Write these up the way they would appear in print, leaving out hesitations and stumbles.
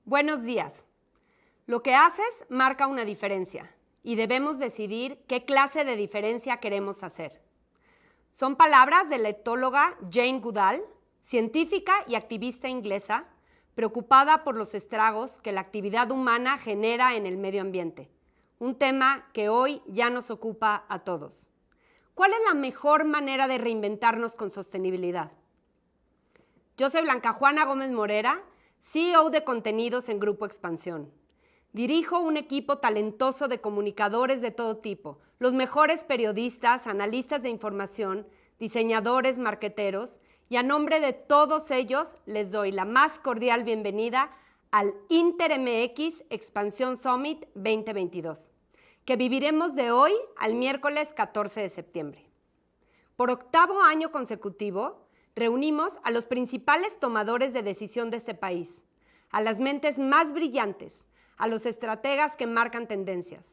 Buenos días. Lo que haces marca una diferencia y debemos decidir qué clase de diferencia queremos hacer. Son palabras de la etóloga Jane Goodall, científica y activista inglesa, preocupada por los estragos que la actividad humana genera en el medio ambiente, un tema que hoy ya nos ocupa a todos. ¿Cuál es la mejor manera de reinventarnos con sostenibilidad? Yo soy Blanca Juana Gómez Morera, CEO de contenidos en Grupo Expansión. Dirijo un equipo talentoso de comunicadores de todo tipo, los mejores periodistas, analistas de información, diseñadores, marqueteros, y a nombre de todos ellos les doy la más cordial bienvenida al InterMX Expansión Summit 2022, que viviremos de hoy al miércoles 14 de septiembre. Por 8º año consecutivo, reunimos a los principales tomadores de decisión de este país, a las mentes más brillantes, a los estrategas que marcan tendencias.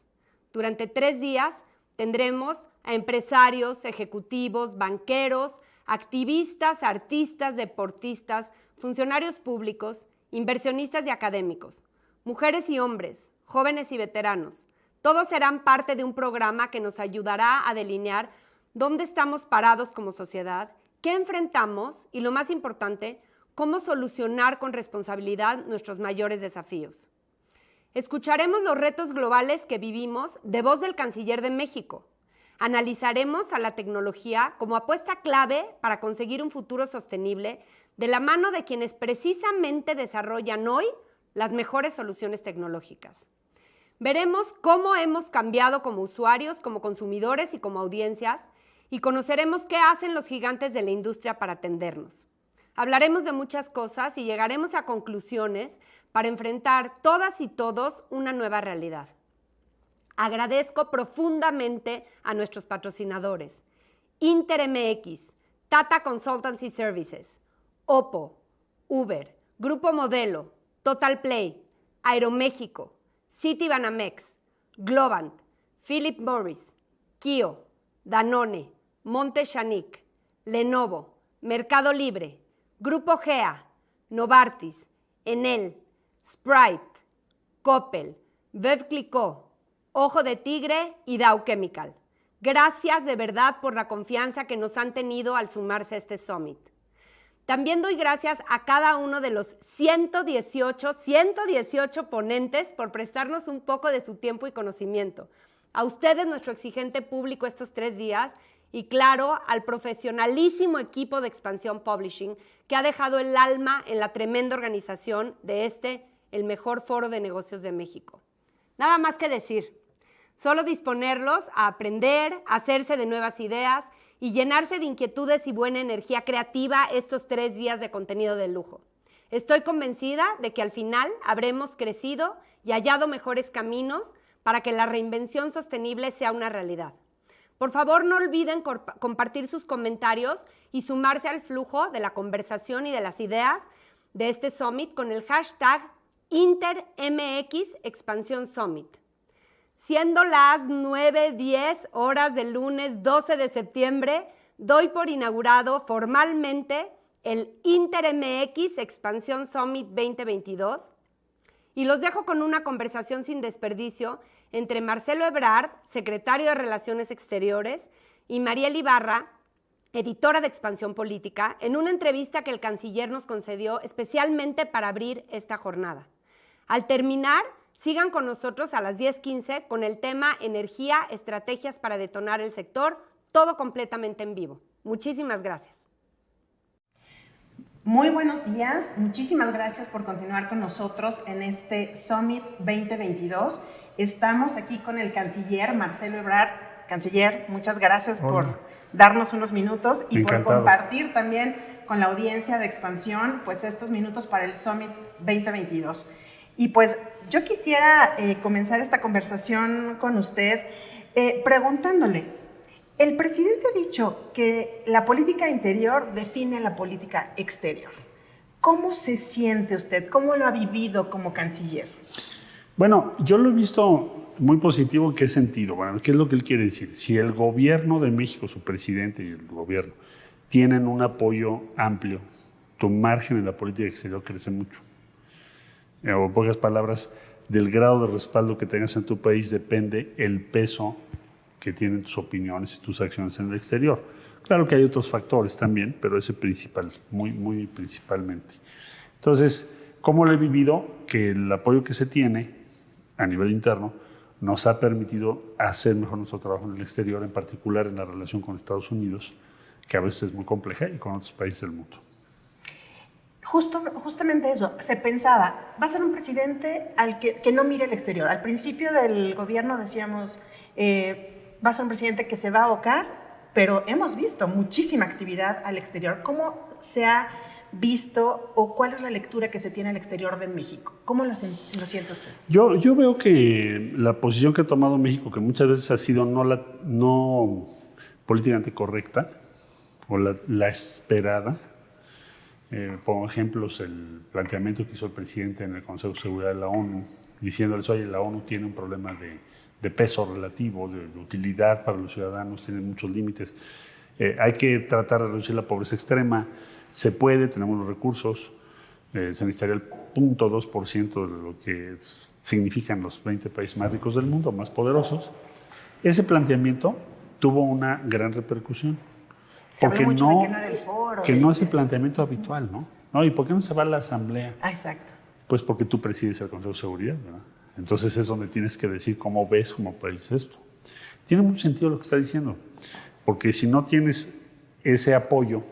Durante 3 días tendremos a empresarios, ejecutivos, banqueros, activistas, artistas, deportistas, funcionarios públicos, inversionistas y académicos, mujeres y hombres, jóvenes y veteranos. Todos serán parte de un programa que nos ayudará a delinear dónde estamos parados como sociedad, qué enfrentamos y, lo más importante, cómo solucionar con responsabilidad nuestros mayores desafíos. Escucharemos los retos globales que vivimos de voz del Canciller de México. Analizaremos a la tecnología como apuesta clave para conseguir un futuro sostenible de la mano de quienes precisamente desarrollan hoy las mejores soluciones tecnológicas. Veremos cómo hemos cambiado como usuarios, como consumidores y como audiencias, y conoceremos qué hacen los gigantes de la industria para atendernos. Hablaremos de muchas cosas y llegaremos a conclusiones para enfrentar todas y todos una nueva realidad. Agradezco profundamente a nuestros patrocinadores: InterMX, Tata Consultancy Services, Oppo, Uber, Grupo Modelo, Total Play, Aeroméxico, Citibanamex, Globant, Philip Morris, Kio, Danone, Monte Shanick, Lenovo, Mercado Libre, Grupo GEA, Novartis, Enel, Sprite, Coppel, Veuve Clicquot, Ojo de Tigre y Dow Chemical. Gracias de verdad por la confianza que nos han tenido al sumarse a este Summit. También doy gracias a cada uno de los 118 ponentes por prestarnos un poco de su tiempo y conocimiento. A ustedes, nuestro exigente público estos 3 días, y claro, al profesionalísimo equipo de Expansión Publishing, que ha dejado el alma en la tremenda organización de el mejor foro de negocios de México. Nada más que decir, solo disponerlos a aprender, a hacerse de nuevas ideas y llenarse de inquietudes y buena energía creativa estos 3 días de contenido de lujo. Estoy convencida de que al final habremos crecido y hallado mejores caminos para que la reinvención sostenible sea una realidad. Por favor, no olviden compartir sus comentarios y sumarse al flujo de la conversación y de las ideas de este Summit con el hashtag InterMX Expansión Summit. Siendo las 9:10 horas del lunes 12 de septiembre, doy por inaugurado formalmente el InterMX Expansión Summit 2022 y los dejo con una conversación sin desperdicio entre Marcelo Ebrard, secretario de Relaciones Exteriores, y Mariel Ibarra, editora de Expansión Política, en una entrevista que el canciller nos concedió especialmente para abrir esta jornada. Al terminar, sigan con nosotros a las 10:15 con el tema Energía, estrategias para detonar el sector, todo completamente en vivo. Muchísimas gracias. Muy buenos días, muchísimas gracias por continuar con nosotros en este Summit 2022. Estamos aquí con el canciller Marcelo Ebrard. Canciller, muchas gracias por darnos unos minutos y por compartir también con la audiencia de Expansión pues estos minutos para el Summit 2022. Y pues yo quisiera comenzar esta conversación con usted preguntándole, el presidente ha dicho que la política interior define la política exterior. ¿Cómo se siente usted? ¿Cómo lo ha vivido como canciller? Bueno, yo lo he visto muy positivo. ¿En qué sentido? Bueno, ¿qué es lo que él quiere decir? Si el gobierno de México, su presidente y el gobierno, tienen un apoyo amplio, tu margen en la política exterior crece mucho. O en pocas palabras, del grado de respaldo que tengas en tu país depende el peso que tienen tus opiniones y tus acciones en el exterior. Claro que hay otros factores también, pero ese principal, muy principalmente. Entonces, ¿cómo lo he vivido? Que el apoyo que se tiene a nivel interno nos ha permitido hacer mejor nuestro trabajo en el exterior, en particular en la relación con Estados Unidos, que a veces es muy compleja, y con otros países del mundo. Justamente eso, se pensaba, va a ser un presidente al que no mire el exterior. Al principio del gobierno decíamos, va a ser un presidente que se va a abocar, pero hemos visto muchísima actividad al exterior. ¿Cómo se ha visto o cuál es la lectura que se tiene al exterior de México? ¿Cómo lo siente usted? Yo veo que la posición que ha tomado México, que muchas veces ha sido no políticamente correcta o la esperada, por ejemplo, el planteamiento que hizo el presidente en el Consejo de Seguridad de la ONU, diciéndoles, oye, la ONU tiene un problema de peso relativo, de utilidad para los ciudadanos, tiene muchos límites. Hay que tratar de reducir la pobreza extrema. Se puede, tenemos los recursos. Se necesitaría el 0.2% de lo que significan los 20 países más ricos del mundo, más poderosos. Ese planteamiento tuvo una gran repercusión. Porque no es el planteamiento habitual, ¿no? ¿Y por qué no se va a la Asamblea? Exacto. Pues porque tú presides el Consejo de Seguridad, ¿verdad? Entonces es donde tienes que decir cómo ves como país esto. Tiene mucho sentido lo que está diciendo, porque si no tienes ese apoyo,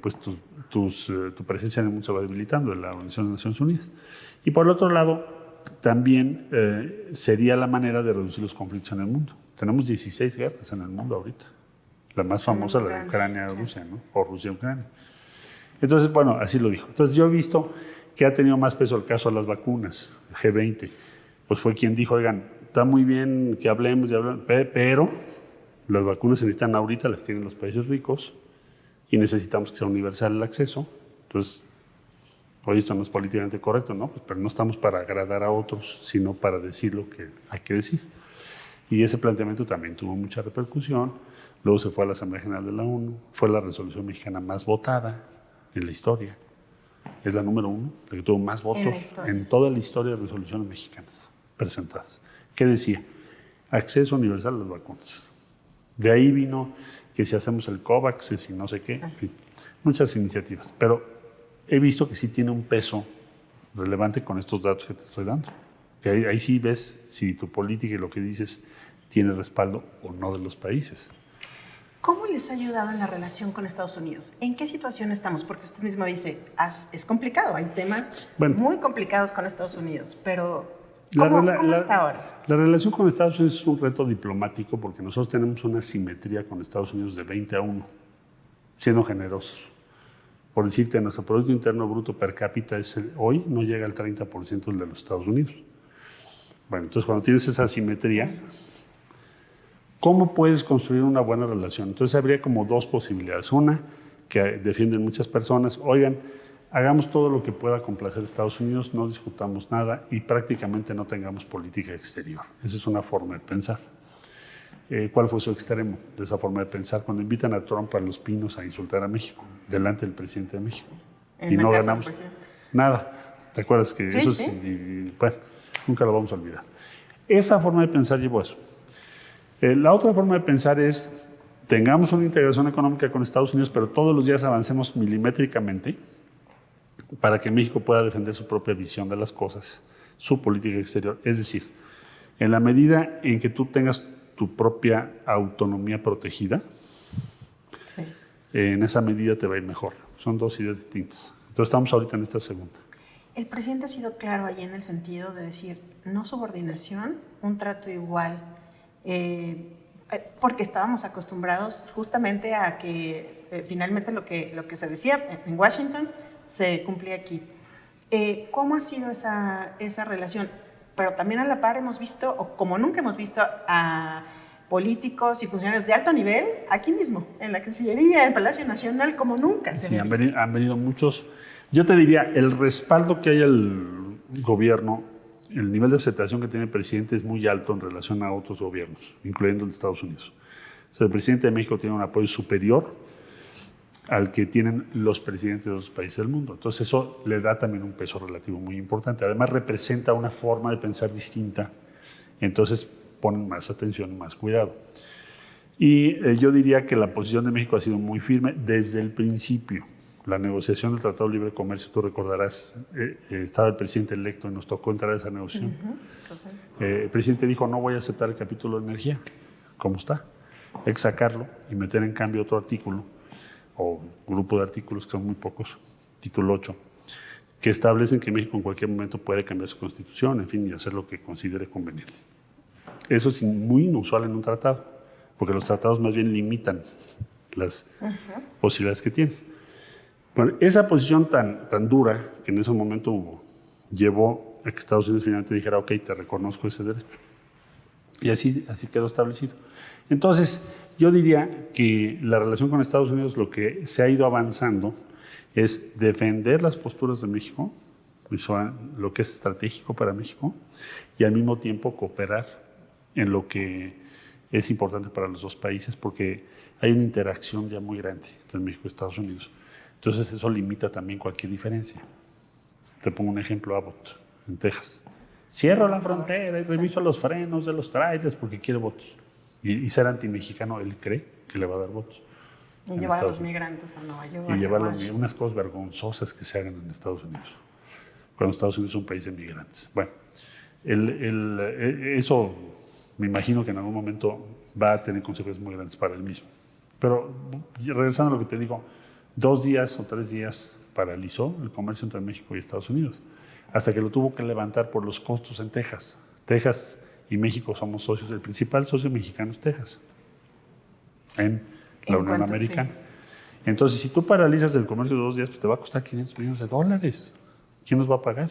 pues tu presencia en el mundo se va debilitando en la Organización de Naciones Unidas. Y por el otro lado, también sería la manera de reducir los conflictos en el mundo. Tenemos 16 guerras en el mundo ahorita. La más famosa, la de Ucrania y Rusia, ¿no? O Rusia y Ucrania. Entonces, bueno, así lo dijo. Entonces, yo he visto que ha tenido más peso el caso de las vacunas, G20. Pues fue quien dijo, oigan, está muy bien que hablemos, pero las vacunas se necesitan ahorita, las tienen los países ricos y necesitamos que sea universal el acceso. Entonces, oye, esto no es políticamente correcto, ¿no? Pues, pero no estamos para agradar a otros, sino para decir lo que hay que decir. Y ese planteamiento también tuvo mucha repercusión. Luego se fue a la Asamblea General de la ONU, fue la resolución mexicana más votada en la historia. Es la número 1, la que tuvo más votos en toda la historia de resoluciones mexicanas presentadas. ¿Qué decía? Acceso universal a las vacunas. De ahí vino que si hacemos el COVAX y no sé qué, en fin, muchas iniciativas. Pero he visto que sí tiene un peso relevante con estos datos que te estoy dando. Que ahí sí ves si tu política y lo que dices tiene respaldo o no de los países. ¿Cómo les ha ayudado en la relación con Estados Unidos? ¿En qué situación estamos? Porque usted mismo dice, es complicado, hay temas muy complicados con Estados Unidos, pero ¿cómo está ahora? La relación con Estados Unidos es un reto diplomático porque nosotros tenemos una simetría con Estados Unidos de 20-1, siendo generosos. Por decirte, nuestro Producto Interno Bruto per cápita hoy no llega al 30% del de los Estados Unidos. Bueno, entonces cuando tienes esa simetría, ¿cómo puedes construir una buena relación? Entonces habría como dos posibilidades. Una, que defienden muchas personas, oigan, hagamos todo lo que pueda complacer a Estados Unidos, no discutamos nada y prácticamente no tengamos política exterior. Esa es una forma de pensar. ¿Cuál fue su extremo de esa forma de pensar? Cuando invitan a Trump a Los Pinos a insultar a México, delante del presidente de México. Y no ganamos nada. ¿Te acuerdas que sí, eso sí. Bueno, nunca lo vamos a olvidar. Esa forma de pensar llevó a eso. La otra forma de pensar es, tengamos una integración económica con Estados Unidos, pero todos los días avancemos milimétricamente para que México pueda defender su propia visión de las cosas, su política exterior. Es decir, en la medida en que tú tengas tu propia autonomía protegida, sí, en esa medida te va a ir mejor. Son dos ideas distintas. Entonces estamos ahorita en esta segunda. El presidente ha sido claro ahí en el sentido de decir, no subordinación, un trato igual, porque estábamos acostumbrados justamente a que finalmente lo que se decía en Washington se cumplía aquí. ¿Cómo ha sido esa relación? Pero también a la par hemos visto, o como nunca hemos visto, a políticos y funcionarios de alto nivel aquí mismo, en la Cancillería, en el Palacio Nacional, como nunca. Sí, han venido muchos. Yo te diría, el respaldo que hay al gobierno, el nivel de aceptación que tiene el presidente es muy alto en relación a otros gobiernos, incluyendo el de Estados Unidos. O sea, el presidente de México tiene un apoyo superior al que tienen los presidentes de los países del mundo. Entonces eso le da también un peso relativo muy importante. Además representa una forma de pensar distinta, entonces ponen más atención y más cuidado. Y yo diría que la posición de México ha sido muy firme desde el principio. La negociación del Tratado de Libre Comercio, tú recordarás, estaba el presidente electo y nos tocó entrar a esa negociación. El presidente dijo, no voy a aceptar el capítulo de energía, como está. Hay que sacarlo y meter en cambio otro artículo, o grupo de artículos que son muy pocos, título 8, que establecen que México en cualquier momento puede cambiar su constitución, en fin, y hacer lo que considere conveniente. Eso es muy inusual en un tratado, porque los tratados más bien limitan las posibilidades que tienes. Bueno, esa posición tan dura que en ese momento hubo, llevó a que Estados Unidos finalmente dijera, ok, te reconozco ese derecho. Y así quedó establecido. Entonces, yo diría que la relación con Estados Unidos, lo que se ha ido avanzando es defender las posturas de México, lo que es estratégico para México, y al mismo tiempo cooperar en lo que es importante para los dos países, porque hay una interacción ya muy grande entre México y Estados Unidos. Entonces, eso limita también cualquier diferencia. Te pongo un ejemplo, Abbott, en Texas. Cierro la frontera y reviso los frenos de los trailers porque quiere votos. Y ser antimexicano, él cree que le va a dar votos. Y llevar a los migrantes a Nueva York. Y llevar unas cosas vergonzosas que se hagan en Estados Unidos, cuando Estados Unidos es un país de migrantes. Bueno, eso me imagino que en algún momento va a tener consecuencias muy grandes para él mismo. Pero regresando a lo que te digo, 2 días o 3 días paralizó el comercio entre México y Estados Unidos, hasta que lo tuvo que levantar por los costos en Texas. Texas y México somos socios, el principal socio mexicano es Texas, en la Unión Americana. Sí. Entonces, si tú paralizas el comercio de 2 días, pues te va a costar $500 millones. ¿Quién nos va a pagar?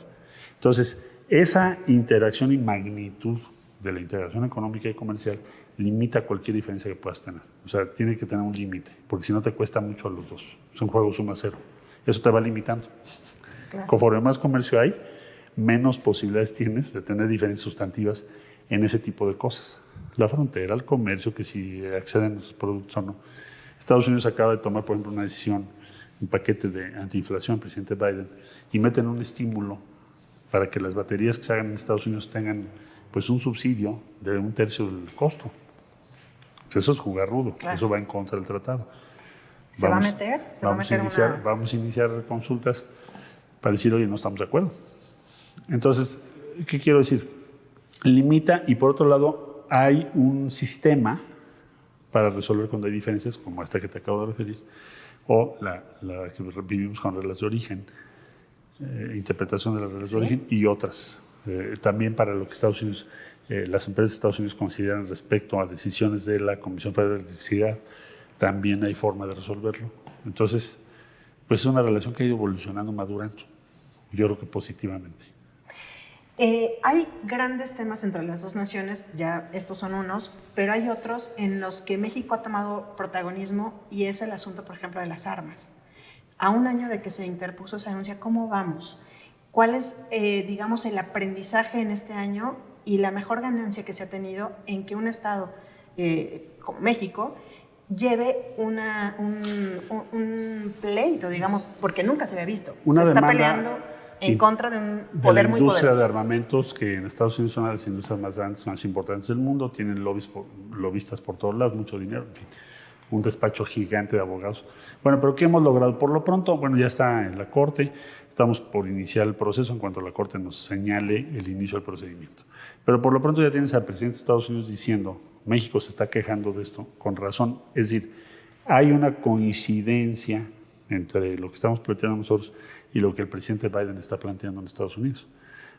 Entonces, esa interacción y magnitud de la integración económica y comercial limita cualquier diferencia que puedas tener. O sea, tiene que tener un límite, porque si no te cuesta mucho a los dos. Es un juego suma cero. Eso te va limitando. Claro. Conforme más comercio hay, menos posibilidades tienes de tener diferencias sustantivas en ese tipo de cosas. La frontera, el comercio, que si acceden a los productos o no. Estados Unidos acaba de tomar, por ejemplo, una decisión, un paquete de antiinflación, el presidente Biden, y meten un estímulo para que las baterías que se hagan en Estados Unidos tengan pues un subsidio de 1/3 del costo. Pues eso es jugar rudo, claro. Eso va en contra del tratado. Vamos a iniciar consultas para decir, oye, no estamos de acuerdo. Entonces, ¿qué quiero decir? Limita, y por otro lado, hay un sistema para resolver cuando hay diferencias, como esta que te acabo de referir, o la que vivimos con reglas de origen, interpretación de las reglas de origen y otras. También para lo que Estados Unidos, las empresas de Estados Unidos consideran respecto a decisiones de la Comisión Federal de Electricidad, también hay forma de resolverlo. Entonces, pues es una relación que ha ido evolucionando, madurando, yo creo que positivamente. Hay grandes temas entre las dos naciones, ya estos son unos, pero hay otros en los que México ha tomado protagonismo y es el asunto, por ejemplo, de las armas. A un año de que se interpuso esa denuncia, ¿cómo vamos? ¿Cuál es, digamos, el aprendizaje en este año y la mejor ganancia que se ha tenido en que un Estado como México lleve un pleito, digamos, porque nunca se había visto? Se está peleando en contra de un poder muy poderoso. De la industria de armamentos, que en Estados Unidos es una de las industrias más grandes, más importantes del mundo, tienen lobistas por todos lados, mucho dinero, en fin, un despacho gigante de abogados. Bueno, pero ¿qué hemos logrado? Por lo pronto, bueno, ya está en la Corte, estamos por iniciar el proceso en cuanto la Corte nos señale el inicio del procedimiento. Pero por lo pronto ya tienes al presidente de Estados Unidos diciendo, México se está quejando de esto, con razón, es decir, hay una coincidencia entre lo que estamos planteando nosotros y lo que el presidente Biden está planteando en Estados Unidos.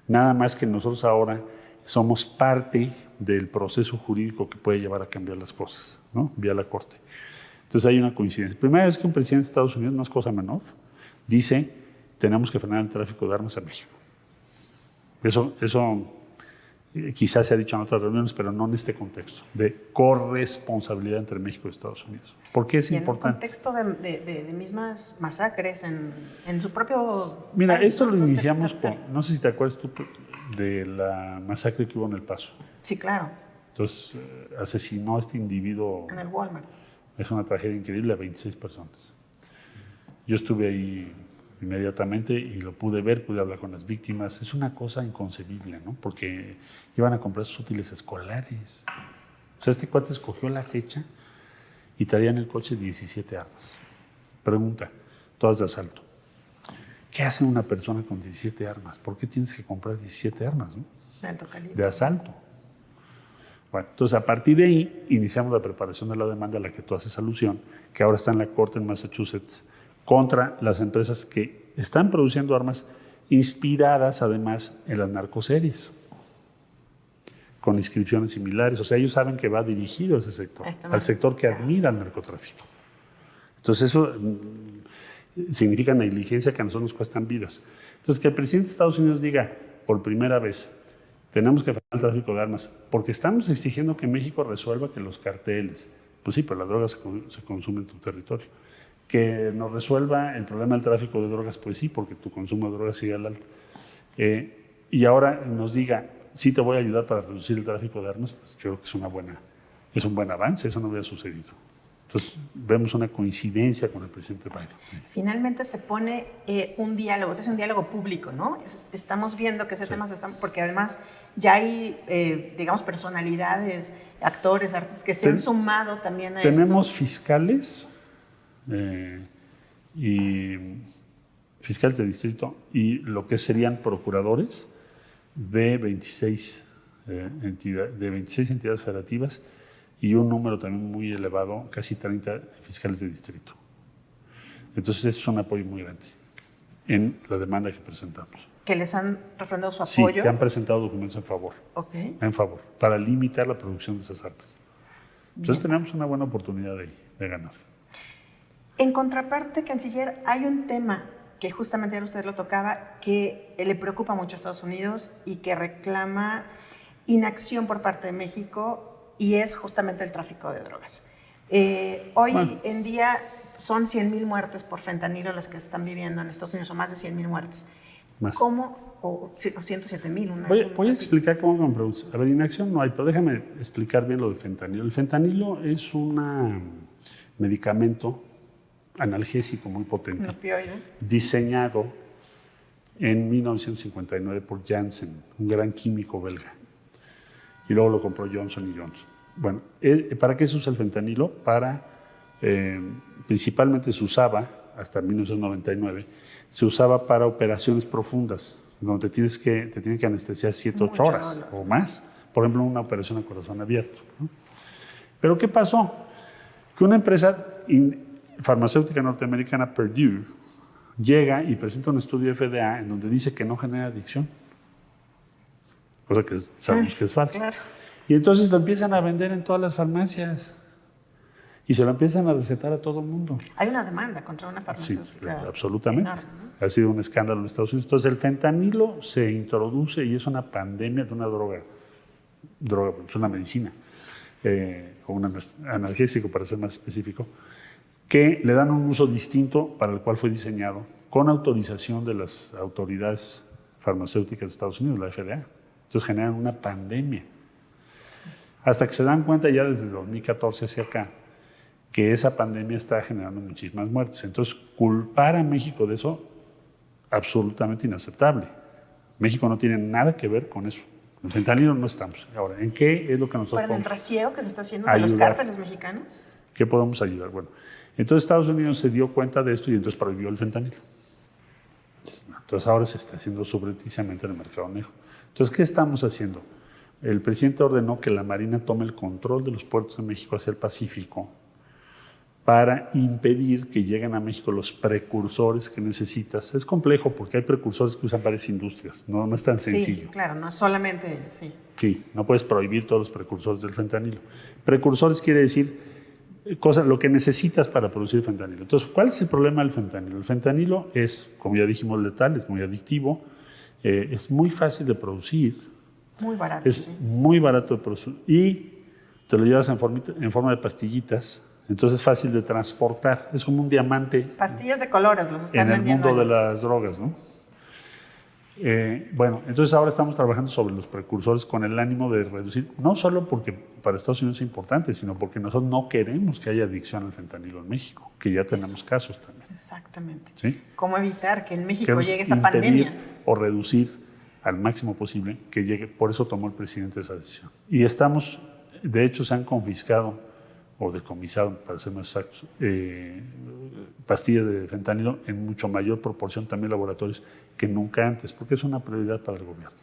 Nada más que nosotros ahora somos parte del proceso jurídico que puede llevar a cambiar las cosas, ¿no? Vía la Corte. Entonces hay una coincidencia. Primera vez que un presidente de Estados Unidos, no es cosa menor, dice, tenemos que frenar el tráfico de armas a México. Eso quizás se ha dicho en otras reuniones, pero no en este contexto, de corresponsabilidad entre México y Estados Unidos. ¿Por qué es importante? En un contexto de mismas masacres en su propio Mira, país, esto lo iniciamos con, no sé si te acuerdas tú de la masacre que hubo en El Paso. Sí, claro. Entonces, asesinó a este individuo. En el Walmart. Es una tragedia increíble a 26 personas. Yo estuve ahí inmediatamente y lo pude ver, pude hablar con las víctimas. Es una cosa inconcebible, ¿no? Porque iban a comprar sus útiles escolares. O sea, este cuate escogió la fecha y traía en el coche 17 armas. Pregunta, todas de asalto. ¿Qué hace una persona con 17 armas? ¿Por qué tienes que comprar 17 armas, no? De alto calibre. De asalto. Bueno, entonces a partir de ahí iniciamos la preparación de la demanda a la que tú haces alusión, que ahora está en la corte en Massachusetts, contra las empresas que están produciendo armas inspiradas además en las narcoseries, con inscripciones similares. O sea, ellos saben que va dirigido a ese sector, al sector que admira el narcotráfico. Entonces eso significa negligencia que a nosotros nos cuestan vidas. Entonces que el presidente de Estados Unidos diga por primera vez, tenemos que frenar el tráfico de armas, porque estamos exigiendo que México resuelva que los carteles, pues sí, pero la droga se consume en tu territorio. Que nos resuelva el problema del tráfico de drogas, pues sí, porque tu consumo de drogas sigue al alto. Y ahora nos diga, sí te voy a ayudar para reducir el tráfico de armas, pues yo creo que es un buen avance, eso no había sucedido. Entonces, vemos una coincidencia con el presidente Biden. Finalmente se pone un diálogo, se hace un diálogo público, ¿no? Estamos viendo que ese tema se está, porque además ya hay, digamos, personalidades, actores, artistas que se han sumado también a esto. Tenemos fiscales y fiscales de distrito y lo que serían procuradores de 26 entidades federativas y un número también muy elevado, casi 30 fiscales de distrito. Entonces, eso es un apoyo muy grande en la demanda que presentamos. ¿Que les han refrendado su apoyo? Sí, que han presentado documentos en favor. Okay. En favor, para limitar la producción de esas armas. Entonces, tenemos una buena oportunidad de ganar. En contraparte, canciller, hay un tema que justamente usted lo tocaba, que le preocupa mucho a Estados Unidos y que reclama inacción por parte de México, y es justamente el tráfico de drogas. Hoy en día son 100,000 muertes por fentanilo las que se están viviendo en Estados Unidos, o más de 100,000 muertes. Más. ¿Cómo? O 107,000. Voy a explicar cómo me produce. A ver, inacción no hay, pero déjame explicar bien lo del fentanilo. El fentanilo es un medicamento analgésico muy potente, un opioide, diseñado en 1959 por Janssen, un gran químico belga. Y luego lo compró Johnson & Johnson. Bueno, ¿para qué se usa el fentanilo? Principalmente se usaba, hasta 1999, se usaba para operaciones profundas, donde te tienen que anestesiar 7 o 8 horas o más. Por ejemplo, una operación a corazón abierto, ¿no? Pero ¿qué pasó? Que una empresa farmacéutica norteamericana, Purdue, llega y presenta un estudio FDA en donde dice que no genera adicción. Cosa que sabemos que es falsa. Claro. Y entonces lo empiezan a vender en todas las farmacias y se lo empiezan a recetar a todo el mundo. Hay una demanda contra una farmacéutica. Sí, absolutamente. Enorme, ¿no? Ha sido un escándalo en Estados Unidos. Entonces el fentanilo se introduce y es una pandemia de una droga, es una medicina, o un analgésico para ser más específico, que le dan un uso distinto para el cual fue diseñado, con autorización de las autoridades farmacéuticas de Estados Unidos, la FDA. Entonces generan una pandemia. Hasta que se dan cuenta ya desde 2014 hacia acá que esa pandemia está generando muchísimas muertes. Entonces, culpar a México de eso, absolutamente inaceptable. México no tiene nada que ver con eso. En fentanilo no estamos. Ahora, ¿en qué es lo que nosotros podemos ayudar? ¿En el trasiego que se está haciendo de los cárteles mexicanos? ¿Qué podemos ayudar? Bueno, entonces Estados Unidos se dio cuenta de esto y entonces prohibió el fentanilo. Entonces ahora se está haciendo subrepticiamente en el mercado negro. Entonces, ¿qué estamos haciendo? El presidente ordenó que la Marina tome el control de los puertos de México hacia el Pacífico para impedir que lleguen a México los precursores que necesitas. Es complejo porque hay precursores que usan varias industrias, no es tan sencillo. Sí, claro, no solamente, sí. Sí, no puedes prohibir todos los precursores del fentanilo. Precursores quiere decir lo que necesitas para producir fentanilo. Entonces, ¿cuál es el problema del fentanilo? El fentanilo es, como ya dijimos, letal, es muy adictivo, es muy fácil de producir. Muy barato. Es muy barato de producir y te lo llevas en forma de pastillitas, entonces es fácil de transportar. Es como un diamante. Pastillas de colores los están en el vendiendo mundo ahí. de las drogas, ¿no? Bueno, entonces ahora estamos trabajando sobre los precursores con el ánimo de reducir, no solo porque para Estados Unidos es importante, sino porque nosotros no queremos que haya adicción al fentanilo en México, que ya tenemos casos también. Exactamente. ¿Sí? ¿Cómo evitar que en México Queremos llegue esa impedir pandemia? o reducir al máximo posible que llegue, por eso tomó el presidente esa decisión. Y estamos, de hecho se han confiscado o decomisado, para ser más exactos, pastillas de fentanilo en mucho mayor proporción, también laboratorios, que nunca antes, porque es una prioridad para el gobierno.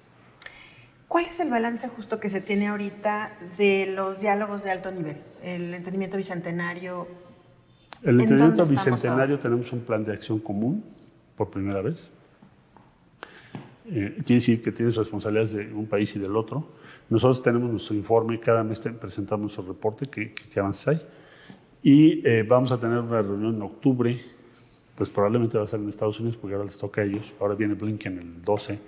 ¿Cuál es el balance justo que se tiene ahorita de los diálogos de alto nivel? El entendimiento bicentenario. El entendimiento bicentenario tenemos un plan de acción común, por primera vez. Quiere decir que tienes responsabilidades de un país y del otro. Nosotros tenemos nuestro informe, cada mes presentamos nuestro reporte, que avances hay. Y vamos a tener una reunión en octubre, pues probablemente va a ser en Estados Unidos, porque ahora les toca a ellos. Ahora viene Blinken el 12,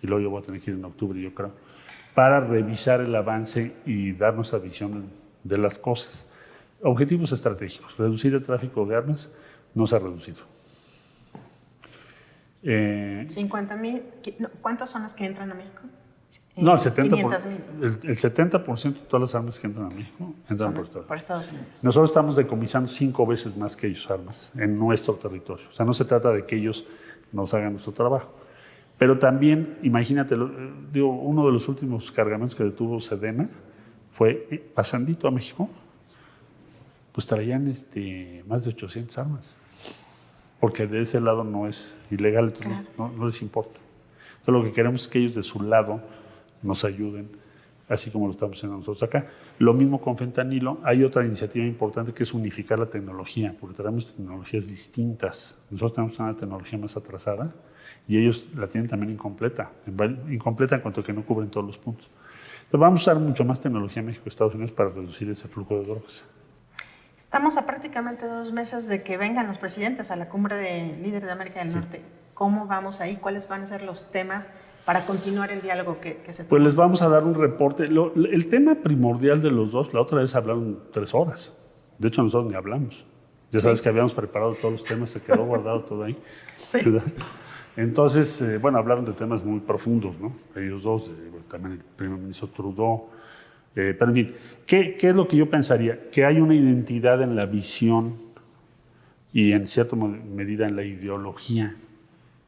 y luego yo voy a tener que ir en octubre, yo creo, para revisar el avance y dar nuestra visión de las cosas. Objetivos estratégicos. Reducir el tráfico de armas no se ha reducido. 50,000. ¿Cuántas son las que entran a México? No, el 70%, 500,000. el 70% de todas las armas que entran a México entran Por Estados Unidos. Nosotros estamos decomisando 5 veces más que ellos armas en nuestro territorio. O sea, no se trata de que ellos nos hagan nuestro trabajo. Pero también, imagínate, uno de los últimos cargamentos que detuvo Sedena fue pasandito a México, pues traían más de 800 armas. Porque de ese lado no es ilegal, entonces claro, no les importa. Entonces lo que queremos es que ellos de su lado nos ayuden, así como lo estamos haciendo nosotros acá. Lo mismo con fentanilo. Hay otra iniciativa importante que es unificar la tecnología, porque tenemos tecnologías distintas. Nosotros tenemos una tecnología más atrasada y ellos la tienen también incompleta en cuanto a que no cubren todos los puntos. Entonces vamos a usar mucho más tecnología en México y Estados Unidos para reducir ese flujo de drogas. Estamos a prácticamente 2 meses de que vengan los presidentes a la cumbre de líderes de América del Norte. ¿Cómo vamos ahí? ¿Cuáles van a ser los temas para continuar el diálogo que se Pues les vamos a dar un reporte. El tema primordial de los dos, la otra vez hablaron 3 horas. De hecho, nosotros ni hablamos. Ya sabes que habíamos preparado todos los temas, se quedó guardado todo ahí. Sí. Entonces, hablaron de temas muy profundos, ¿no? Ellos dos, también el primer ministro Trudeau. Pero en fin, ¿qué es lo que yo pensaría? Que hay una identidad en la visión y en cierta medida en la ideología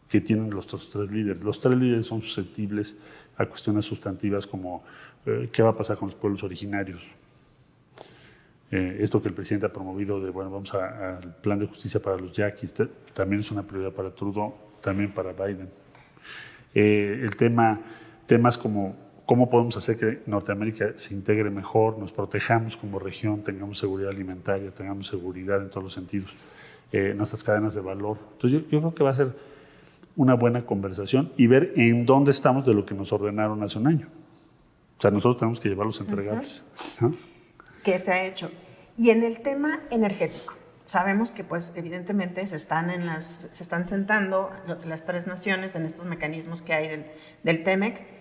que tienen los 3 líderes. Los 3 líderes son susceptibles a cuestiones sustantivas como qué va a pasar con los pueblos originarios. Esto que el presidente ha promovido de, vamos al plan de justicia para los yaquis, también es una prioridad para Trudeau, también para Biden. Temas como cómo podemos hacer que Norteamérica se integre mejor, nos protejamos como región, tengamos seguridad alimentaria, tengamos seguridad en todos los sentidos, nuestras cadenas de valor. Entonces yo creo que va a ser una buena conversación y ver en dónde estamos de lo que nos ordenaron hace un año. O sea, nosotros tenemos que llevar los entregables. ¿No? ¿Qué se ha hecho? Y en el tema energético, sabemos que pues evidentemente se están sentando las 3 naciones en estos mecanismos que hay del TEMEC.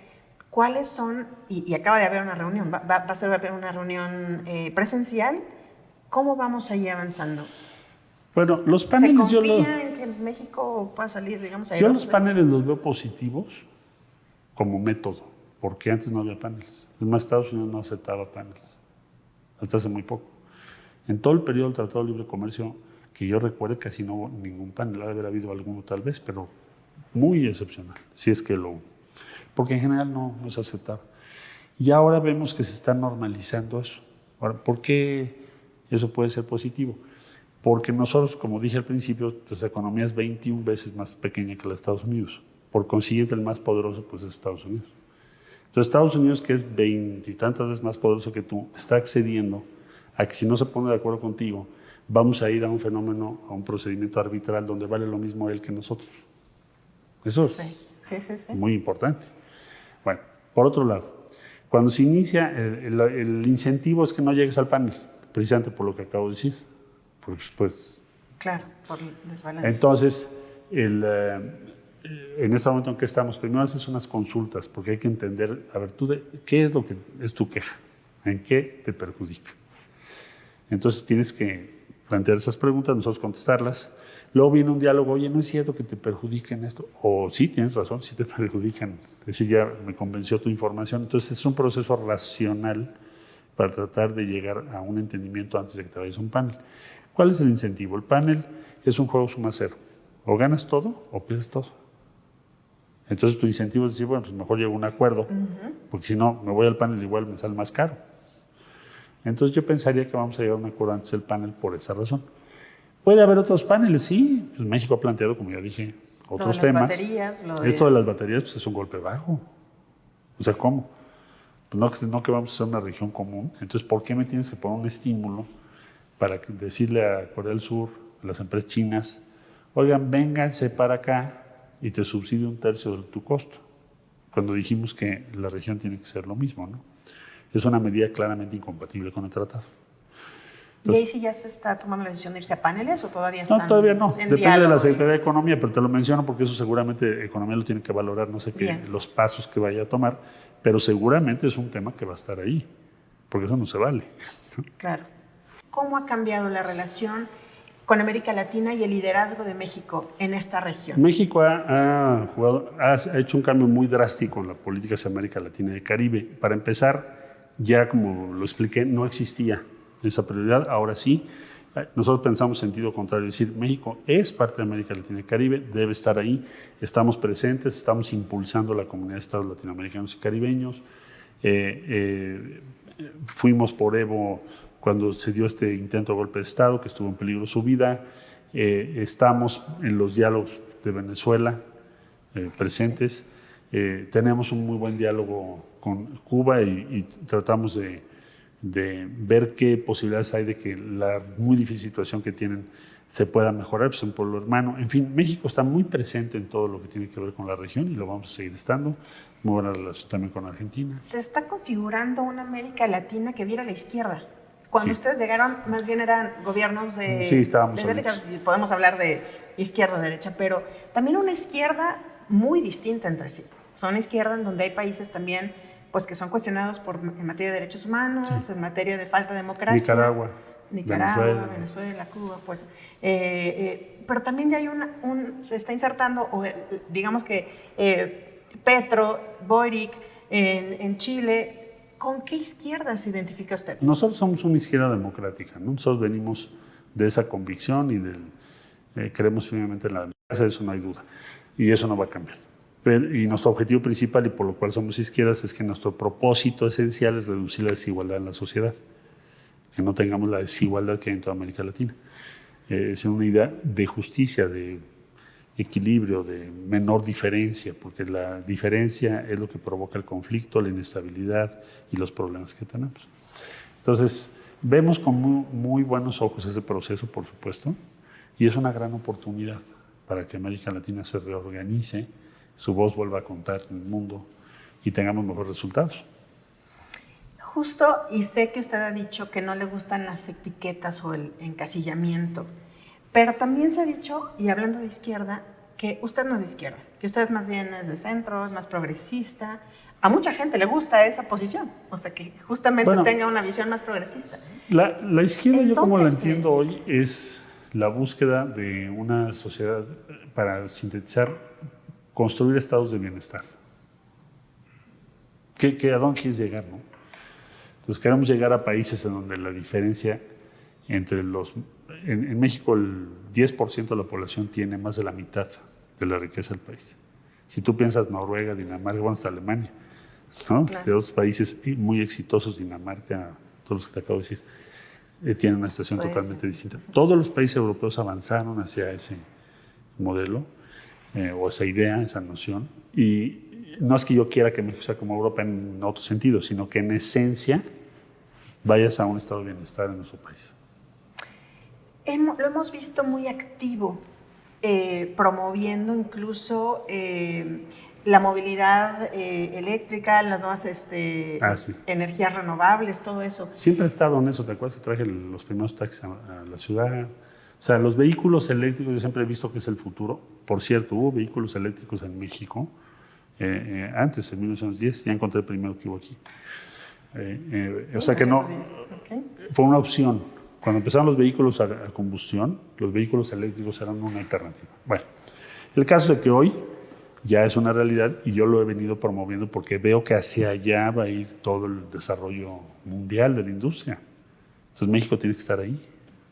¿Cuáles son? Y acaba de haber una reunión, va a haber una reunión presencial. ¿Cómo vamos ahí avanzando? Bueno, los paneles... ¿Se confía en que México pueda salir, digamos, yo los paneles los veo positivos como método, porque antes no había paneles. Es más, Estados Unidos no aceptaba paneles, hasta hace muy poco. En todo el periodo del Tratado de Libre Comercio, que yo recuerde, casi no hubo ningún panel. Debe haber habido alguno tal vez, pero muy excepcional, si es que lo hubo. Porque en general no se aceptaba. Y ahora vemos que se está normalizando eso. Ahora, ¿por qué eso puede ser positivo? Porque nosotros, como dije al principio, nuestra economía es 21 veces más pequeña que la de Estados Unidos. Por consiguiente, el más poderoso pues, es Estados Unidos. Entonces, Estados Unidos, que es 20 y tantas veces más poderoso que tú, está accediendo a que si no se pone de acuerdo contigo, vamos a ir a un fenómeno, a un procedimiento arbitral donde vale lo mismo él que nosotros. Eso es muy importante. Bueno, por otro lado, cuando se inicia, el incentivo es que no llegues al panel, precisamente por lo que acabo de decir. Pues, claro, por el desbalance. Entonces, en este momento en que estamos, primero haces unas consultas, porque hay que entender, a ver, ¿qué es lo que es tu queja? ¿En qué te perjudica? Entonces tienes que plantear esas preguntas, nosotros contestarlas. Luego viene un diálogo, oye, no es cierto que te perjudiquen esto. O sí, tienes razón, sí te perjudican. Es decir, ya me convenció tu información. Entonces es un proceso racional para tratar de llegar a un entendimiento antes de que te vayas a un panel. ¿Cuál es el incentivo? El panel es un juego suma cero. O ganas todo o pierdes todo. Entonces tu incentivo es decir, bueno, pues mejor llego a un acuerdo, porque si no, me voy al panel igual me sale más caro. Entonces yo pensaría que vamos a llegar a un acuerdo antes del panel por esa razón. ¿Puede haber otros paneles? Sí. Pues México ha planteado, como ya dije, otros temas. Baterías, Esto de las baterías pues es un golpe bajo. O sea, ¿cómo? Pues no que vamos a ser una región común. Entonces, ¿por qué me tienes que poner un estímulo para decirle a Corea del Sur, a las empresas chinas, oigan, vénganse para acá y te subsidio un tercio de tu costo? Cuando dijimos que la región tiene que ser lo mismo, ¿no? Es una medida claramente incompatible con el tratado. ¿Y ahí sí ya se está tomando la decisión de irse a paneles o todavía están No, todavía no. Depende diálogo? de la Secretaría de Economía, pero te lo menciono porque eso seguramente Economía lo tiene que valorar, no sé qué, los pasos que vaya a tomar, pero seguramente es un tema que va a estar ahí, porque eso no se vale. Claro. ¿Cómo ha cambiado la relación con América Latina y el liderazgo de México en esta región? México ha hecho un cambio muy drástico en la política hacia América Latina y el Caribe. Para empezar, ya como lo expliqué, no existía esa prioridad, ahora sí. Nosotros pensamos en sentido contrario, es decir, México es parte de América Latina y Caribe, debe estar ahí, estamos presentes, estamos impulsando la comunidad de estados latinoamericanos y caribeños. Fuimos por Evo cuando se dio este intento de golpe de Estado, que estuvo en peligro su vida. Estamos en los diálogos de Venezuela presentes. Tenemos un muy buen diálogo con Cuba y tratamos de ver qué posibilidades hay de que la muy difícil situación que tienen se pueda mejorar, pues un pueblo hermano. En fin, México está muy presente en todo lo que tiene que ver con la región y lo vamos a seguir estando. Muy buena relación también con Argentina. Se está configurando una América Latina que viera a la izquierda. Cuando ustedes llegaron, más bien eran gobiernos de, de derecha, podemos hablar de izquierda o derecha, pero también una izquierda muy distinta entre sí. Son una izquierda en donde hay países también pues que son cuestionados en materia de derechos humanos, en materia de falta de democracia. Nicaragua, Venezuela, Cuba, pues. Pero también ya hay se está insertando, digamos que Petro, Boric, en Chile. ¿Con qué izquierda se identifica usted? Nosotros somos una izquierda democrática, ¿no? Nosotros venimos de esa convicción y creemos firmemente en la democracia, eso no hay duda, y eso no va a cambiar. Y nuestro objetivo principal, y por lo cual somos izquierdas, es que nuestro propósito esencial es reducir la desigualdad en la sociedad, que no tengamos la desigualdad que hay en toda América Latina. Es una idea de justicia, de equilibrio, de menor diferencia, porque la diferencia es lo que provoca el conflicto, la inestabilidad y los problemas que tenemos. Entonces, vemos con muy buenos ojos ese proceso, por supuesto, y es una gran oportunidad para que América Latina se reorganice, su voz vuelva a contar en el mundo y tengamos mejores resultados. Justo, y sé que usted ha dicho que no le gustan las etiquetas o el encasillamiento, pero también se ha dicho, y hablando de izquierda, que usted no es de izquierda, que usted más bien es de centro, es más progresista. A mucha gente le gusta esa posición, o sea, que justamente tenga una visión más progresista. La izquierda, yo como la entiendo hoy, es la búsqueda de una sociedad, para sintetizar, construir estados de bienestar. ¿A dónde quieres llegar, no? Entonces queremos llegar a países en donde la diferencia entre en México el 10% de la población tiene más de la mitad de la riqueza del país. Si tú piensas Noruega, Dinamarca, bueno, hasta Alemania, ¿no? Claro. Otros países muy exitosos, Dinamarca, todos los que te acabo de decir, tienen una situación totalmente distinta. Todos los países europeos avanzaron hacia ese modelo, o esa idea, esa noción, y no es que yo quiera que México sea como Europa en otro sentido, sino que en esencia vayas a un estado de bienestar en nuestro país. Lo hemos visto muy activo, promoviendo incluso la movilidad eléctrica, las nuevas energías renovables, todo eso. Siempre he estado en eso, ¿te acuerdas que traje los primeros taxis a la ciudad? O sea, los vehículos eléctricos yo siempre he visto que es el futuro. Por cierto, hubo vehículos eléctricos en México antes, en 1910, ya encontré el primero que hubo aquí. O sea que no, fue una opción. Cuando empezaron los vehículos a combustión, los vehículos eléctricos eran una alternativa. Bueno, el caso es que hoy ya es una realidad y yo lo he venido promoviendo porque veo que hacia allá va a ir todo el desarrollo mundial de la industria. Entonces México tiene que estar ahí.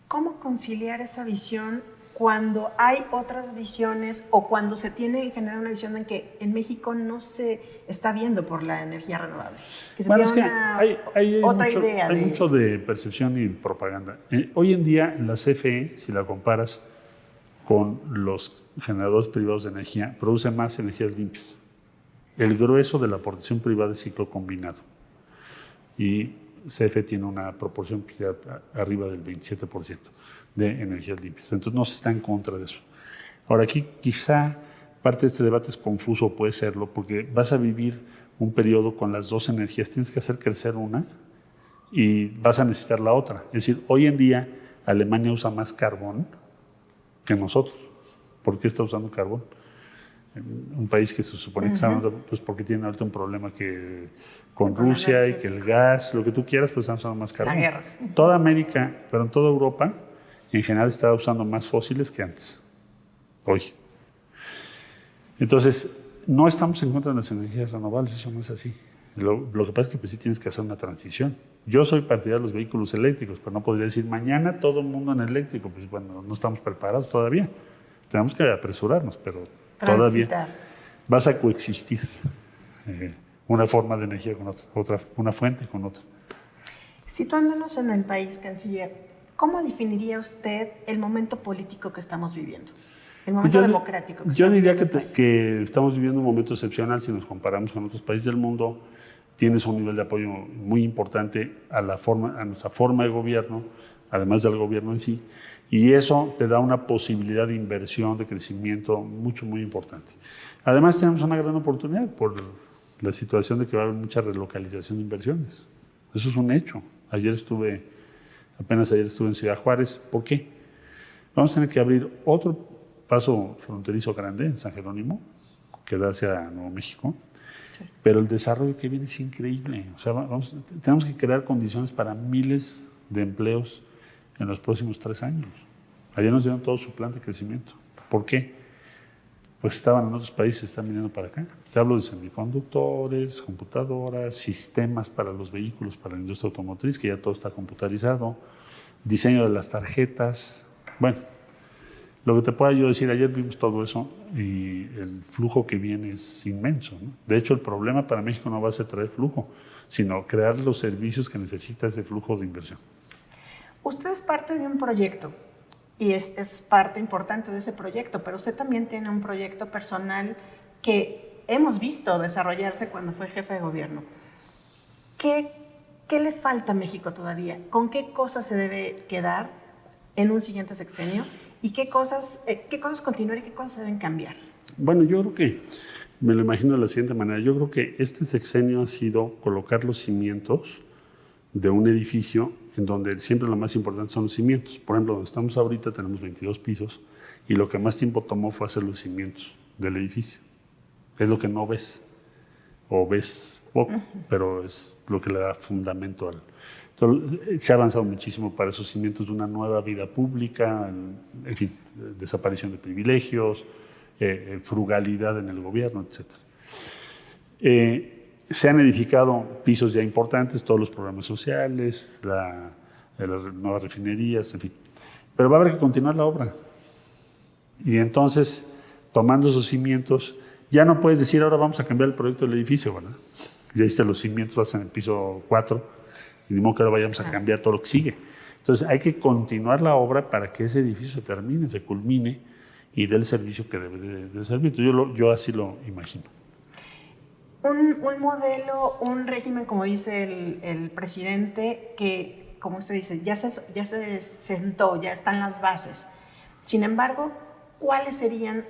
¿Cómo conciliar esa visión cuando hay otras visiones o cuando se tiene que generar una visión en que en México no se está viendo por la energía renovable? Que se Bueno, es que hay mucho de percepción y propaganda. Hoy en día la CFE, si la comparas con los generadores privados de energía, produce más energías limpias. El grueso de la aportación privada es ciclo combinado. Y CFE tiene una proporción que ya arriba del 27% de energías limpias. Entonces no se está en contra de eso. Ahora aquí quizá parte de este debate es confuso, puede serlo, porque vas a vivir un periodo con las dos energías. Tienes que hacer crecer una y vas a necesitar la otra. Es decir, hoy en día Alemania usa más carbón que nosotros. ¿Por qué está usando carbón? Un país que se supone que está usando, pues porque tiene ahorita un problema con Rusia y que el gas, lo que tú quieras, pues están usando más carbón. La guerra. Toda América, pero en toda Europa, en general está usando más fósiles que antes, hoy. Entonces, no estamos en contra de las energías renovables, eso no es así. Lo que pasa es que pues, sí tienes que hacer una transición. Yo soy partidario de los vehículos eléctricos, pero no podría decir mañana todo el mundo en eléctrico, pues bueno, no estamos preparados todavía. Tenemos que apresurarnos, pero todavía vas a coexistir una forma de energía con otra, una fuente con otra. Situándonos en el país, canciller, ¿cómo definiría usted el momento político que estamos viviendo? El momento democrático. Yo diría que estamos viviendo un momento excepcional si nos comparamos con otros países del mundo. Tienes un nivel de apoyo muy importante a nuestra forma de gobierno, además del gobierno en sí, y eso te da una posibilidad de inversión, de crecimiento muy importante. Además tenemos una gran oportunidad por la situación de que va a haber mucha relocalización de inversiones. Eso es un hecho. Apenas ayer estuve en Ciudad Juárez. ¿Por qué? Vamos a tener que abrir otro paso fronterizo grande en San Jerónimo, que da hacia Nuevo México, sí. Pero el desarrollo que viene es increíble. O sea, tenemos que crear condiciones para miles de empleos en los próximos 3 años. Ayer nos dieron todo su plan de crecimiento. ¿Por qué? Pues estaban en otros países, están viniendo para acá. Te hablo de semiconductores, computadoras, sistemas para los vehículos, para la industria automotriz, que ya todo está computarizado, diseño de las tarjetas. Bueno, lo que te pueda yo decir, ayer vimos todo eso y el flujo que viene es inmenso, ¿no? De hecho, el problema para México no va a ser traer flujo, sino crear los servicios que necesita ese flujo de inversión. Usted es parte de un proyecto y es parte importante de ese proyecto, pero usted también tiene un proyecto personal que hemos visto desarrollarse cuando fue jefe de gobierno. ¿Qué le falta a México todavía? ¿Con qué cosas se debe quedar en un siguiente sexenio? ¿Y qué cosas continuar y qué cosas se deben cambiar? Bueno, yo creo que me lo imagino de la siguiente manera. Yo creo que este sexenio ha sido colocar los cimientos de un edificio en donde siempre lo más importante son los cimientos. Por ejemplo, donde estamos ahorita tenemos 22 pisos y lo que más tiempo tomó fue hacer los cimientos del edificio. Es lo que no ves, o ves poco, pero es lo que le da fundamento al... Entonces, se ha avanzado muchísimo para esos cimientos de una nueva vida pública, en fin, desaparición de privilegios, frugalidad en el gobierno, etc. Se han edificado pisos ya importantes, todos los programas sociales, las nuevas refinerías, en fin. Pero va a haber que continuar la obra. Y entonces, tomando esos cimientos, ya no puedes decir ahora vamos a cambiar el proyecto del edificio, ¿verdad? Ya hiciste los cimientos, vas en el piso 4, y ni modo que ahora vayamos a cambiar todo lo que sigue. Entonces hay que continuar la obra para que ese edificio se termine, se culmine y dé el servicio que debe de servir. Yo así lo imagino. Un modelo, un régimen, como dice el presidente, que, como usted dice, ya se sentó, ya están las bases. Sin embargo, ¿cuáles serían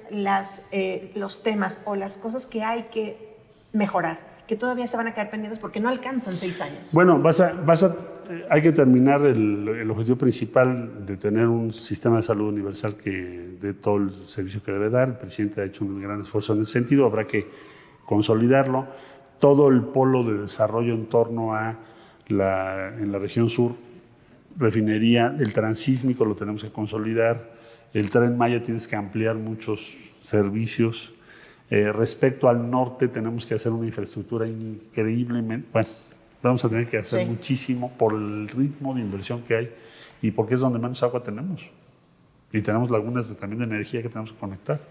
los temas o las cosas que hay que mejorar, que todavía se van a quedar pendientes porque no alcanzan 6 años? Bueno, hay que terminar el objetivo principal de tener un sistema de salud universal que dé todo el servicio que debe dar. El presidente ha hecho un gran esfuerzo en ese sentido, habrá que consolidarlo. Todo el polo de desarrollo en torno a en la región sur refinería, el transísmico lo tenemos que consolidar, el Tren Maya tienes que ampliar muchos servicios. Respecto al norte tenemos que hacer una infraestructura increíblemente, bueno, vamos a tener que hacer muchísimo por el ritmo de inversión que hay y porque es donde menos agua tenemos. Y tenemos lagunas también de energía que tenemos que conectar.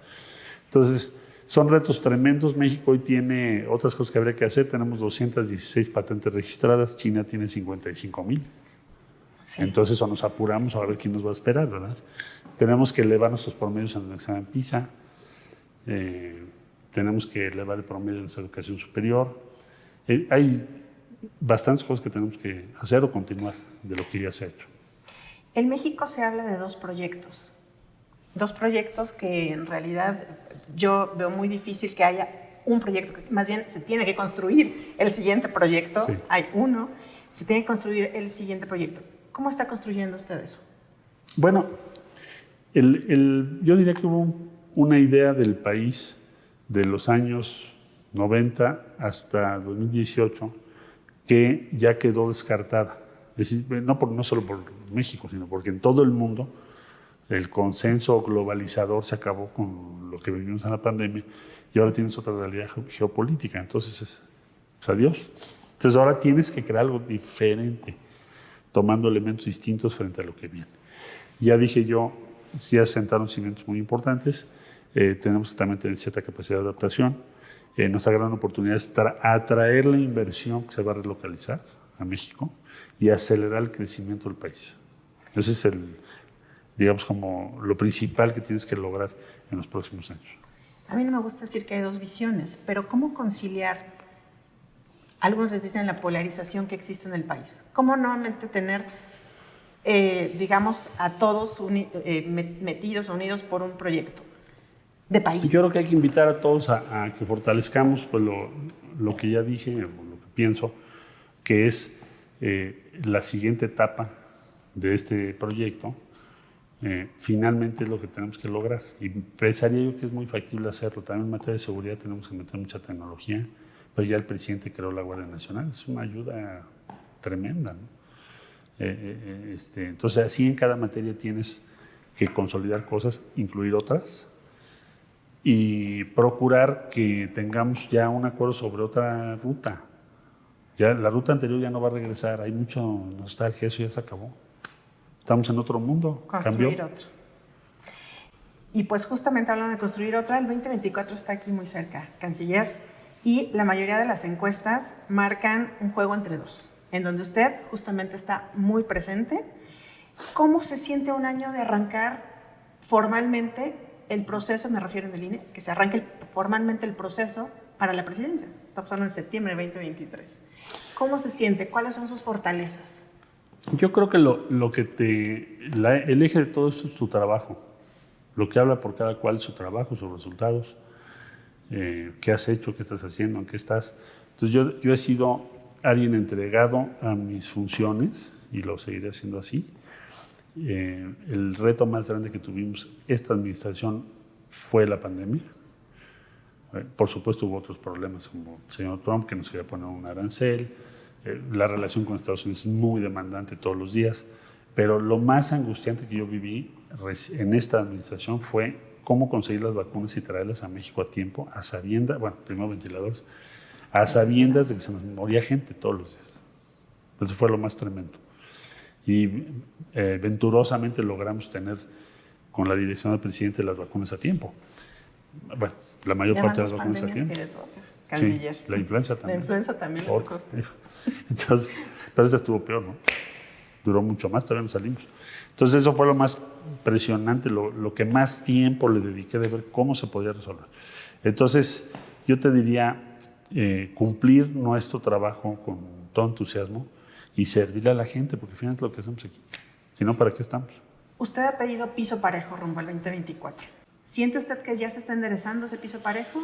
Entonces, son retos tremendos. México hoy tiene otras cosas que habría que hacer. Tenemos 216 patentes registradas, China tiene 55,000. Sí. Entonces, eso nos apuramos a ver quién nos va a esperar, ¿verdad? Tenemos que elevar nuestros promedios en el examen PISA. Tenemos que elevar el promedio de nuestra educación superior. Hay bastantes cosas que tenemos que hacer o continuar de lo que ya se ha hecho. En México se habla de dos proyectos que en realidad yo veo muy difícil que haya un proyecto, más bien se tiene que construir el siguiente proyecto, sí. Hay uno, se tiene que construir el siguiente proyecto. ¿Cómo está construyendo usted eso? Bueno, yo diría que hubo una idea del país de los años 90 hasta 2018 que ya quedó descartada. Es decir, no solo por México, sino porque en todo el mundo el consenso globalizador se acabó con lo que vivimos en la pandemia y ahora tienes otra realidad geopolítica. Entonces, adiós. Entonces ahora tienes que crear algo diferente, tomando elementos distintos frente a lo que viene. Ya dije yo, ya sentaron cimientos muy importantes, tenemos que también tener cierta capacidad de adaptación. Nuestra gran oportunidad es atraer la inversión que se va a relocalizar a México y acelerar el crecimiento del país. Ese es digamos, como lo principal que tienes que lograr en los próximos años. A mí no me gusta decir que hay dos visiones, pero ¿cómo conciliar? Algunos les dicen la polarización que existe en el país. ¿Cómo nuevamente tener, digamos, a todos metidos, unidos por un proyecto de país? Yo creo que hay que invitar a todos a que fortalezcamos pues, lo que ya dije, o lo que pienso, que es la siguiente etapa de este proyecto. Finalmente es lo que tenemos que lograr. Y pensaría yo que es muy factible hacerlo. También en materia de seguridad tenemos que meter mucha tecnología, pero ya el presidente creó la Guardia Nacional. Es una ayuda tremenda, ¿no? Entonces, así en cada materia tienes que consolidar cosas, incluir otras y procurar que tengamos ya un acuerdo sobre otra ruta. Ya la ruta anterior ya no va a regresar. Hay mucha nostalgia, eso ya se acabó. Estamos en otro mundo, construir cambió. Otro. Y pues justamente hablando de construir otra, el 2024 está aquí muy cerca, canciller, y la mayoría de las encuestas marcan un juego entre dos, en donde usted justamente está muy presente. ¿Cómo se siente un año de arrancar formalmente el proceso, me refiero en el INE, que se arranque formalmente el proceso para la presidencia? Estamos hablando en septiembre de 2023. ¿Cómo se siente? ¿Cuáles son sus fortalezas? Yo creo que el eje de todo esto es tu trabajo, lo que habla por cada cual su trabajo, sus resultados, qué has hecho, qué estás haciendo, en qué estás. Entonces yo he sido alguien entregado a mis funciones y lo seguiré haciendo así. El reto más grande que tuvimos esta administración fue la pandemia. Por supuesto hubo otros problemas como el señor Trump que nos quería poner un arancel. La relación con Estados Unidos es muy demandante todos los días, pero lo más angustiante que yo viví en esta administración fue cómo conseguir las vacunas y traerlas a México a tiempo, a sabiendas, bueno, primero ventiladores, a sabiendas de que se nos moría gente todos los días. Eso fue lo más tremendo. Y venturosamente logramos tener con la dirección del presidente las vacunas a tiempo. Bueno, la mayor parte de las vacunas a tiempo. Canciller. Sí, la influenza también. La influenza también le tocó a usted. Entonces, pero esa estuvo peor, ¿no? Duró mucho más, todavía no salimos. Entonces eso fue lo más presionante, lo que más tiempo le dediqué de ver cómo se podía resolver. Entonces, yo te diría cumplir nuestro trabajo con todo entusiasmo y servirle a la gente, porque al final es lo que hacemos aquí. Si no, ¿para qué estamos? Usted ha pedido piso parejo rumbo al 2024. ¿Siente usted que ya se está enderezando ese piso parejo?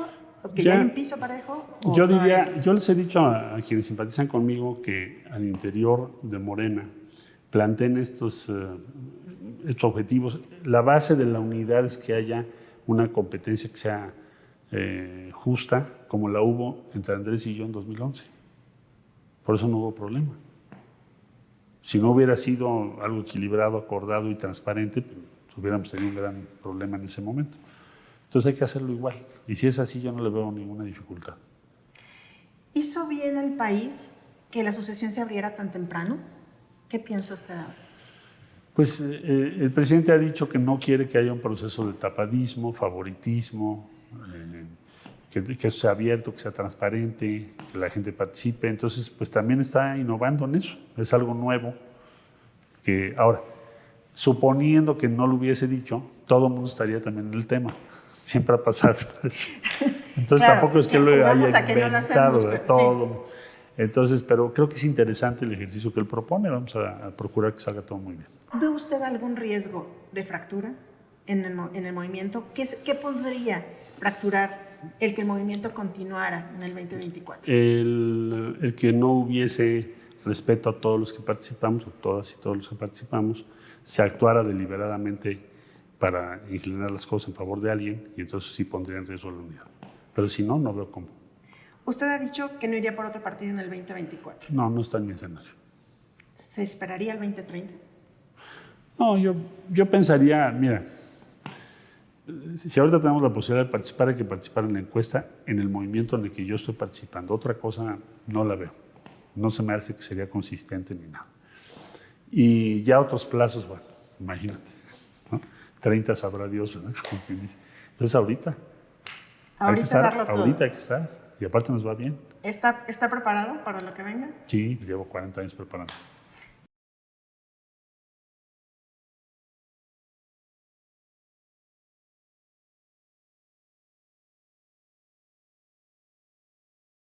¿Que ya hay un piso parejo? Yo diría, yo les he dicho a quienes simpatizan conmigo que al interior de Morena planteen estos objetivos. La base de la unidad es que haya una competencia que sea justa, como la hubo entre Andrés y yo en 2011. Por eso no hubo problema. Si no hubiera sido algo equilibrado, acordado y transparente, pues, hubiéramos tenido un gran problema en ese momento. Entonces hay que hacerlo igual. Y si es así, yo no le veo ninguna dificultad. ¿Hizo bien el país que la sucesión se abriera tan temprano? ¿Qué piensa usted ahora? Pues el presidente ha dicho que no quiere que haya un proceso de tapadismo, favoritismo, que eso sea abierto, que sea transparente, que la gente participe. Entonces, pues también está innovando en eso. Es algo nuevo. Que ahora, suponiendo que no lo hubiese dicho, todo el mundo estaría también en el tema. Siempre ha pasado eso. Entonces Claro, tampoco es que lo haya que no lo inventado hacemos, de pero todo. Sí. Entonces, pero creo que es interesante el ejercicio que él propone. Vamos a procurar que salga todo muy bien. ¿Ve usted algún riesgo de fractura en el movimiento? ¿Qué podría fracturar el que el movimiento continuara en el 2024? El que no hubiese respeto a todos los que participamos, a todas y todos los que participamos, se actuara deliberadamente para inclinar las cosas en favor de alguien, y entonces sí pondría en riesgo la unidad. Pero si no, no veo cómo. Usted ha dicho que no iría por otro partido en el 2024. No, no está en mi escenario. ¿Se esperaría el 2030? No, yo pensaría, mira, si ahorita tenemos la posibilidad de participar, hay que participar en la encuesta en el movimiento en el que yo estoy participando. Otra cosa no la veo. No se me hace que sería consistente ni nada. Y ya otros plazos, bueno, imagínate, ¿no? 30 sabrá Dios, ¿verdad? Como quien dice. Entonces ahorita hay que estar, ahorita hay que estar. Y aparte nos va bien. ¿Está preparado para lo que venga? Sí, llevo 40 años preparando.